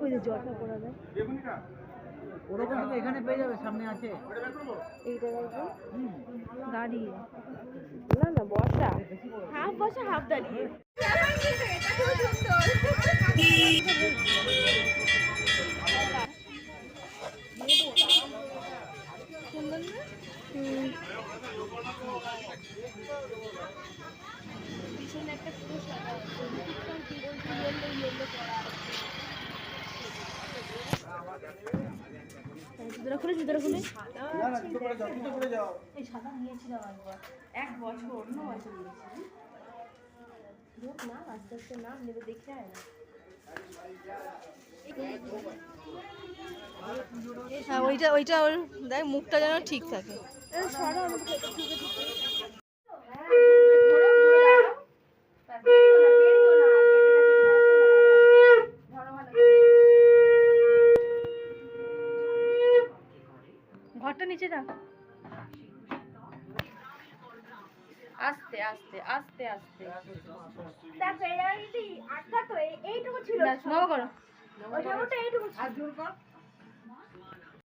ওই যে জলটা পড়া যায় ওরকম তুমি এখানে পেয়ে যাবে, সামনে আছে। এইটা দেখো দাঁড়িয়ে না না বসা, হাফ বসা হাফ দাঁড়িয়ে। সুন্দর না? পিছনে একটা পুরো সাদা ইয়েলো করা আছে। জুতোটা খুলে এই সাদা নিয়েছিলাম একবার, 1 বছর অন্য বছর নিয়েছি না, আস্তে আস্তে নাম নেবে দেখে আয় না। হ্যাঁ ওইটা ওর দেখ মুখটা যেন ঠিক থাকে। ঘরটা নিচে রাখ, আস্তে আস্তে আস্তে আস্তে। এইটুকু ছিল, করো ওই ঠাকুরটা এইটুকু ছিল।